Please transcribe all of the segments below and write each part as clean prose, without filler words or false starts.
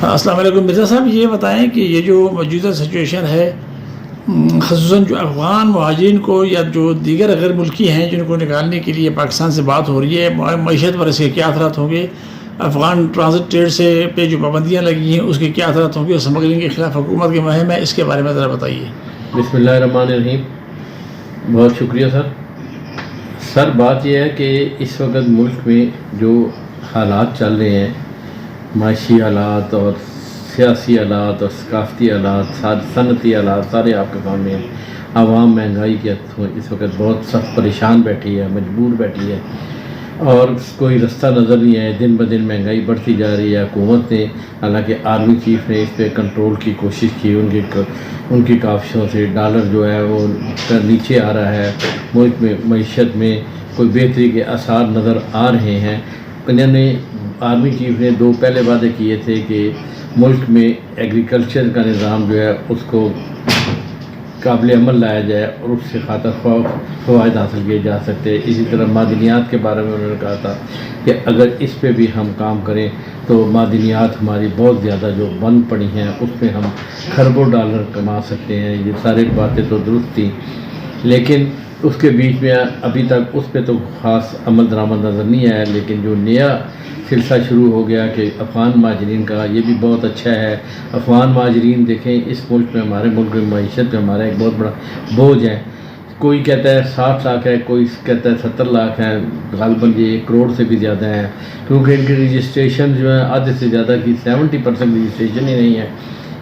السلام علیکم مرزا صاحب، یہ بتائیں کہ یہ جو موجودہ سچویشن ہے خصوصاً جو افغان مہاجرین کو یا جو دیگر غیر ملکی ہیں جن کو نکالنے کے لیے پاکستان سے بات ہو رہی ہے، معیشت پر اس کے کیا اثرات ہوں گے؟ افغان ٹرانزٹ ٹریڈ سے پہ جو پابندیاں لگی ہیں اس کے کیا اثرات ہوں گے؟ اور اسمگلنگ کے خلاف حکومت کی مہم ہے، اس کے بارے میں ذرا بتائیے۔ بسم اللہ الرحمن الرحیم۔ بہت شکریہ سر۔ بات یہ ہے کہ اس وقت ملک میں جو حالات چل رہے ہیں، معاشی حالات اور سیاسی حالات اور ثقافتی حالات، صنعتی حالات سارے آپ کے سامنے ہیں۔ عوام مہنگائی کے اس وقت بہت سخت پریشان بیٹھی ہے، مجبور بیٹھی ہے اور کوئی رستہ نظر نہیں ہے۔ دن بدن مہنگائی بڑھتی جا رہی ہے۔ حکومت نے، حالانکہ آرمی چیف نے اس پہ کنٹرول کی کوشش کی، ان کی کاوشوں سے ڈالر جو ہے وہ نیچے آ رہا ہے۔ ملک میں معیشت میں کوئی بہتری کے آثار نظر آ رہے ہیں۔ انہوں نے آرمی چیف نے دو پہلے وعدے کیے تھے کہ ملک میں ایگریکلچر کا نظام جو ہے اس کو قابل عمل لایا جائے اور اس سے خاطر فوائد حاصل کیے جا سکتے ہیں۔ اسی طرح معدنیات کے بارے میں انہوں نے کہا تھا کہ اگر اس پہ بھی ہم کام کریں تو معدنیات ہماری بہت زیادہ جو بند پڑی ہیں اس پہ ہم کھربوں ڈالر کما سکتے ہیں۔ یہ سارے باتیں تو درست تھیں، لیکن اس کے بیچ میں ابھی تک اس پہ تو خاص عمل درآمد نظر نہیں آیا۔ لیکن جو نیا سلسلہ شروع ہو گیا کہ افغان مہاجرین کا، یہ بھی بہت اچھا ہے۔ افغان مہاجرین دیکھیں اس ملک میں، ہمارے ملک میں معیشت پہ ہمارا ایک بہت بڑا بوجھ ہے۔ کوئی کہتا ہے 60 لاکھ ہے، کوئی کہتا ہے 70 لاکھ ہے، غالباً یہ 1 کروڑ سے بھی زیادہ ہیں، کیونکہ ان کی رجسٹریشن جو ہے آدھے سے زیادہ کی 70% رجسٹریشن ہی نہیں ہے۔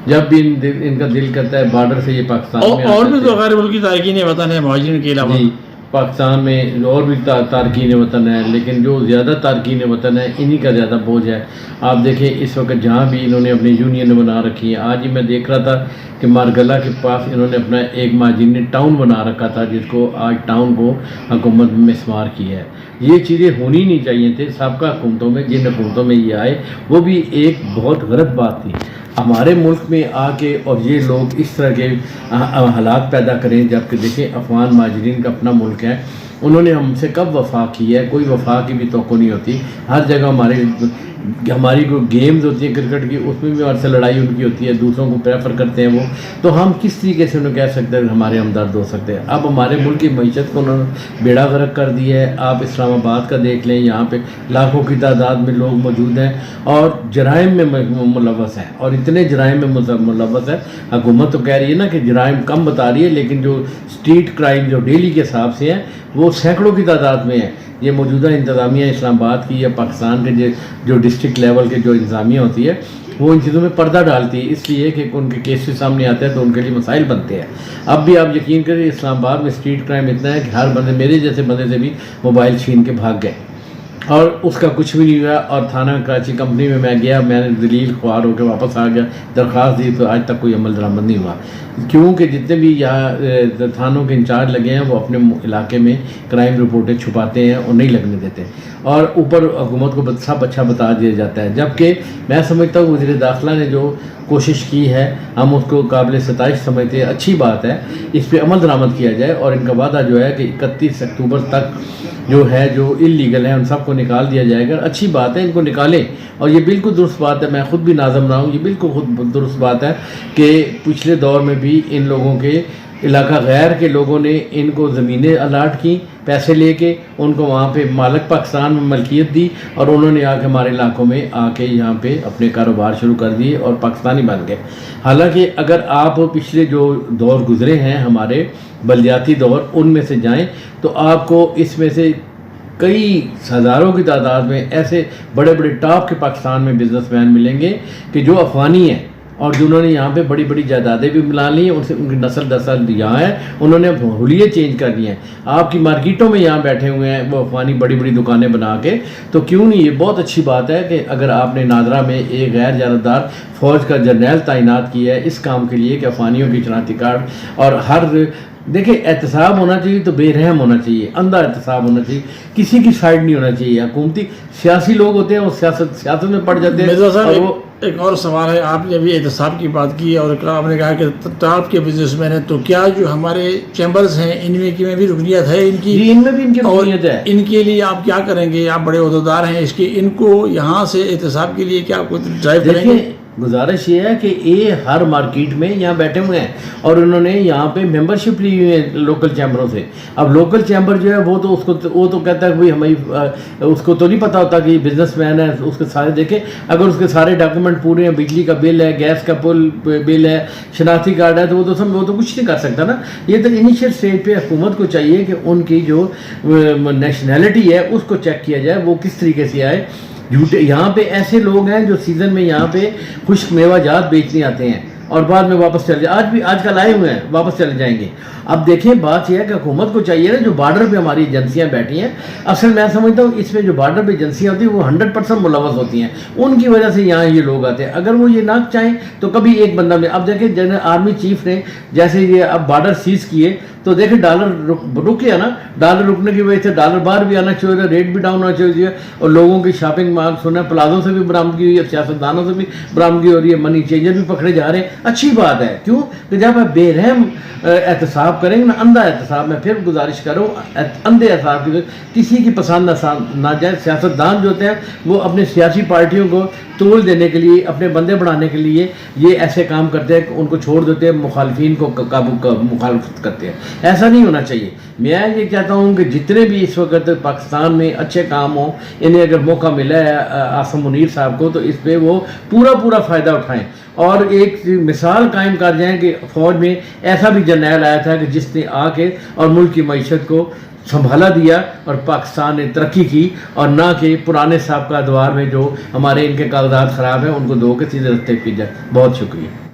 جب بھی ان کا دل کرتا ہے بارڈر سے یہ پاکستان میں اور بھی تو غیر ملکی تارکین وطن ہے مہاجرین کے علاوہ؟ جی، پاکستان میں اور بھی تارکین وطن ہیں، لیکن جو زیادہ تارکین وطن ہیں انہی کا زیادہ بوجھ ہے۔ آپ دیکھیں اس وقت جہاں بھی انہوں نے اپنی یونین بنا رکھی ہے، آج ہی میں دیکھ رہا تھا کہ مارگلہ کے پاس انہوں نے اپنا ایک مہاجرین ٹاؤن بنا رکھا تھا، جس کو آج ٹاؤن کو حکومت میں مسمار کی ہے۔ یہ چیزیں ہونی نہیں چاہیے تھے سابقہ حکومتوں میں، جن حکومتوں میں یہ آئے وہ بھی ایک بہت غلط بات تھی۔ ہمارے ملک میں آ کے اور یہ لوگ اس طرح کے حالات پیدا کریں، جبکہ دیکھیں افغان مہاجرین کا اپنا ملک ہے۔ انہوں نے ہم سے کب وفا کی ہے؟ کوئی وفا کی بھی توقع نہیں ہوتی۔ ہر جگہ ہماری کوئی گیمز ہوتی ہیں کرکٹ کی، اس میں بھی ہمارے سے لڑائی ان کی ہوتی ہے، دوسروں کو پریفر کرتے ہیں وہ، تو ہم کس طریقے سے انہیں کہہ سکتے ہیں ہمارے ہمدرد ہو سکتے ہیں؟ اب ہمارے ملک کی معیشت کو انہوں نے بیڑا غرق کر دیا ہے۔ آپ اسلام آباد کا دیکھ لیں، یہاں پہ لاکھوں کی تعداد میں لوگ موجود ہیں اور جرائم میں ملوث ہیں، اور اتنے جرائم میں ملوث ہے۔ حکومت تو کہہ رہی ہے نا کہ جرائم کم بتا رہی ہے، لیکن جو اسٹریٹ کرائم جو ڈیلی کے حساب سے ہیں وہ سینکڑوں کی تعداد میں ہے۔ یہ موجودہ انتظامیہ اسلام آباد کی یا پاکستان کے جو ڈسٹرکٹ لیول کے جو انتظامیہ ہوتی ہے وہ ان چیزوں میں پردہ ڈالتی ہے، اس لیے کہ ان کے کیسز سامنے آتے ہیں تو ان کے لیے مسائل بنتے ہیں۔ اب بھی آپ یقین کریں اسلام آباد میں اسٹریٹ کرائم اتنا ہے کہ ہر بندے، میرے جیسے بندے سے بھی موبائل چھین کے بھاگ گئے اور اس کا کچھ بھی نہیں ہوا۔ اور تھانہ کراچی کمپنی میں گیا، میں نے ذلیل خوار ہو کے واپس آ گیا، درخواست دی تو آج تک کوئی عمل درآمد نہیں ہوا، کیونکہ جتنے بھی یہاں تھانوں کے انچارج لگے ہیں وہ اپنے علاقے میں کرائم رپورٹیں چھپاتے ہیں اور نہیں لگنے دیتے، اور اوپر حکومت کو سب اچھا بتا دیا جاتا ہے۔ جبکہ میں سمجھتا ہوں وزیر داخلہ نے جو کوشش کی ہے ہم اس کو قابل ستائش سمجھتے ہیں، اچھی بات ہے، اس پہ عمل درآمد کیا جائے، اور ان کا وعدہ جو ہے کہ 31 اکتوبر تک جو ہے جو انلیگل ہے ان سب کو نکال دیا جائے گا۔ اچھی بات ہے، ان کو نکالیں، اور یہ بالکل درست بات ہے، میں خود بھی ناظم رہا ہوں، یہ بالکل خود درست بات ہے کہ پچھلے دور میں بھی ان لوگوں کے علاقہ غیر کے لوگوں نے ان کو زمینیں الاٹ کی پیسے لے کے، ان کو وہاں پہ مالک پاکستان میں ملکیت دی، اور انہوں نے آ کے ہمارے علاقوں میں آ کے یہاں پہ اپنے کاروبار شروع کر دیے اور پاکستانی بن گئے۔ حالانکہ اگر آپ پچھلے جو دور گزرے ہیں ہمارے بلدیاتی دور، ان میں سے جائیں تو آپ کو اس میں سے کئی ہزاروں کی تعداد میں ایسے بڑے بڑے ٹاپ کے پاکستان میں بزنس مین ملیں گے کہ جو افغانی ہیں اور جنہوں نے یہاں پہ بڑی بڑی جائیدادیں بھی ملا لی ہیں، ان سے ان کی نسل یہاں ہے، انہوں نے حلیے چینج کر لیے ہیں، آپ کی مارکیٹوں میں یہاں بیٹھے ہوئے ہیں وہ افغانی بڑی بڑی دکانیں بنا کے۔ تو کیوں نہیں، یہ بہت اچھی بات ہے کہ اگر آپ نے نادرا میں ایک غیر جانبدار فوج کا جرنیل تعینات کیا ہے اس کام کے لیے کہ افغانیوں کی شناختی کارڈ، اور ہر دیکھیں احتساب ہونا چاہیے تو بے رحم ہونا چاہیے، اندھا احتساب ہونا چاہیے، کسی کی سائڈ نہیں ہونا چاہیے۔ حکومتی سیاسی لوگ ہوتے ہیں وہ سیاست میں پڑ جاتے ہیں۔ مرزا صاحب ایک اور سوال ہے، آپ نے ابھی احتساب کی بات کی اور آپ نے کہا کہ ٹاپ کے بزنس مین ہیں، تو کیا جو ہمارے چیمبرز ہیں ان میں بھی رکنیت ہے ان کی؟ جی، ان میں بھی ان کی رکنیت ہے۔ ان کے لیے آپ کیا کریں گے؟ آپ بڑے عہدیدار ہیں اس کے، ان کو یہاں سے احتساب کے لیے کیا آپ کو ڈرائیو کریں گے؟ گزارش یہ ہے کہ یہ ہر مارکیٹ میں یہاں بیٹھے ہوئے ہیں اور انہوں نے یہاں پہ ممبرشپ لی ہوئی ہے لوکل چیمبروں سے. اب لوکل چیمبر جو ہے وہ تو کہتا ہے بھائی ہمیں اس کو تو نہیں پتہ ہوتا کہ بزنس مین ہے, اس کے سارے دیکھیں اگر اس کے سارے ڈاکومنٹ پورے ہیں, بجلی کا بل ہے, گیس کا بل ہے, شناختی کارڈ ہے, تو وہ تو کچھ نہیں کر سکتا نا. یہ تو انیشیل اسٹیج پہ حکومت کو چاہیے کہ ان کی جو نیشنلٹی ہے اس کو چیک کیا جائے, وہ کس طریقے سے آئے. جھوٹے یہاں پہ ایسے لوگ ہیں جو سیزن میں یہاں پہ خشک میوہ جات بیچنے آتے ہیں اور بعد میں واپس چلے جائیں. آج کل آئے ہوئے ہیں, واپس چلے جائیں گے. اب دیکھیں بات یہ ہے کہ حکومت کو چاہیے نا, جو بارڈر پہ ہماری ایجنسیاں بیٹھی ہیں, اصل میں سمجھتا ہوں اس میں جو بارڈر پہ ایجنسیاں ہوتی ہیں وہ 100% ملوث ہوتی ہیں, ان کی وجہ سے یہاں یہ لوگ آتے ہیں. اگر وہ یہ نہ چاہیں تو کبھی ایک بندہ میں, اب دیکھیں جنرل آرمی چیف نے جیسے یہ اب بارڈر سیز کیے تو دیکھیں ڈالر رک گیا نا. ڈالر رکنے کی وجہ سے ڈالر باہر بھی آنا چاہیے, ریٹ بھی ڈاؤن ہونا چاہیے, اور لوگوں کی شاپنگ مال سنا پلازوں سے بھی برآمدگی ہوئی ہے, سیاستدانوں سے بھی برآمدگی ہو رہی ہے, منی چینجر بھی پکڑے جا رہے ہیں. اچھی بات ہے, کیوں کہ جب آپ بے رحم احتساب کریں گے نا, اندھا احتساب, میں پھر گزارش کروں اندھے احتساب کی کسی کی پسند نہ جائے. سیاستدان جو ہوتے ہیں وہ اپنے سیاسی پارٹیوں کو تول دینے کے لیے, اپنے بندے بڑھانے کے لیے یہ ایسے کام کرتے ہیں کہ ان کو چھوڑ دیتے ہیں, مخالفین کو مخالفت کرتے ہیں. ایسا نہیں ہونا چاہیے. میں یہ کہتا ہوں کہ جتنے بھی اس وقت پاکستان میں اچھے کام ہوں, انہیں اگر موقع ملا ہے عاصم منیر صاحب کو, تو اس پہ وہ پورا فائدہ اٹھائیں اور ایک مثال قائم کر جائیں کہ فوج میں ایسا بھی جرنیل آیا تھا کہ جس نے آ کے اور ملک کی معیشت کو سنبھالا دیا اور پاکستان نے ترقی کی, اور نہ کہ پرانے سابقہ ادوار میں جو ہمارے ان کے کاغذات خراب ہیں ان کو دھو کے سیدھے رستے پہ جائے. بہت شکریہ.